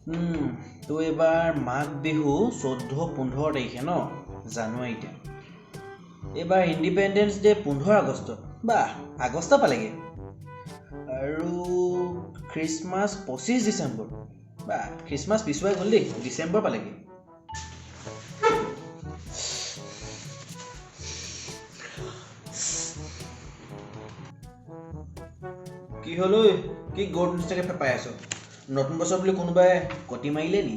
তো এবাৰ মাঘ বিহু 14-15 তাৰিখে ন জানুৱাৰীতে এবাৰ ইণ্ডিপেণ্ডেন্স ডে 15 আগষ্টত বাহ আগষ্ট পালেগে আৰু খ্ৰীষ্টমাছ 25 ডিচেম্বৰ বাহ খ্ৰীষ্টমাছ পিছুৱাই গ'ল দেই ডিচেম্বৰ পালেগে কি হলো কি গড নিষ্টাকে পাই আছো নতুন বছৰ বুলি কোনোবাই কটি মাৰিলে নি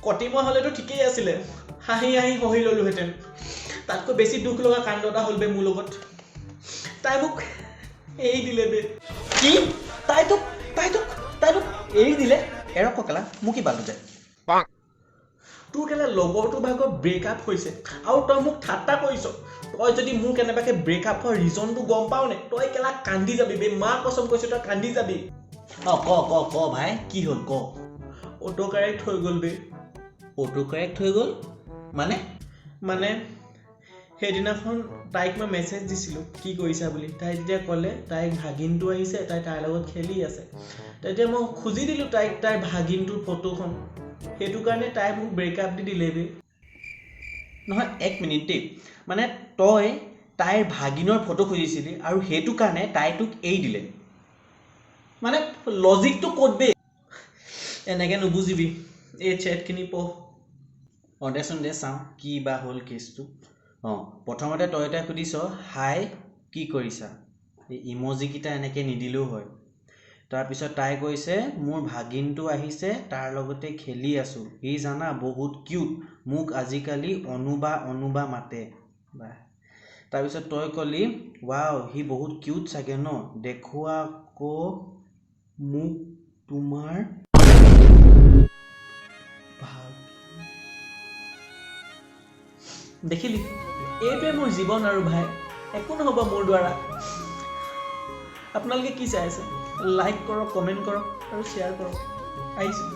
কটিমা হলেতো ঠিকেই আছিলে হাঁহি হাঁহি সহি ললোহেঁতেন তাতকৈ বেছি দুখ লগা কাণ্ড এটা হ'ল বে মোৰ লগত তাই মোক এৰি দিলে বে কি তাই তোক এৰি দিলে এৰক ককেলা মোক কি বালু যায় তোৰ কেলে লগৰটোৰ ভাগৰ ব্ৰেকআপ হৈছে আৰু তই মোক ঠাট্টা কৰিছ তই যদি মোৰ কেনেবাকে ব্ৰেকআপ হোৱাৰ ৰিজনটো গম পাও নে তই কেলা কান্দি যাবি বে মা কসম কৈছো তই কান্দি যাবি ক ভাই কি হ'ল ক অটো কাৰেক্ট হৈ গ'ল বে অটো কাৰেক্ট হৈ গ'ল মানে সেইদিনাখন তাইক মই মেছেজ দিছিলোঁ কি কৰিছা বুলি তাই যেতিয়া ক'লে তাইৰ ভাগিনটো আহিছে তাই তাৰ লগত খেলি আছে তেতিয়া মই খুজি দিলোঁ তাইক তাইৰ ভাগিনটোৰ ফটোখন সেইটো কাৰণে তাই মোক ব্ৰেকআপ দি দিলে বে নহয় এক মিনিট দেই মানে তই তাইৰ ভাগিনৰ ফটো খুজিছিলি আৰু সেইটো কাৰণে তাই তোক এৰি দিলে মানে লজিকটো ক'ত বে এনেকৈ নুবুজিবি এই চেটখিনি পঢ় দেচোন দে চাওঁ কি বা হ'ল কেছটো প্ৰথমতে তই তাই সুধিছ হাই কি কৰিছা এই ইমজিকেইটা এনেকৈ নিদিলেও হয় তাৰপিছত তাই কৈছে মোৰ ভাগিনটো আহিছে তাৰ লগতে খেলি আছোঁ সি জানা বহুত কিউট মোক আজিকালি অনুবা মাতে বাহ তাৰপিছত তই ক'লি ৱাও সি বহুত কিউট চাগে ন দেখুৱা আকৌ মোক তোমাৰ দেখিলি এইটোৱে মোৰ জীৱন আৰু ভাই একো নহ'ব মোৰ দ্বাৰা আপোনালোকে কি চাই আছে লাইক কৰক কমেণ্ট কৰক আৰু শ্বেয়াৰ কৰক আহিছোঁ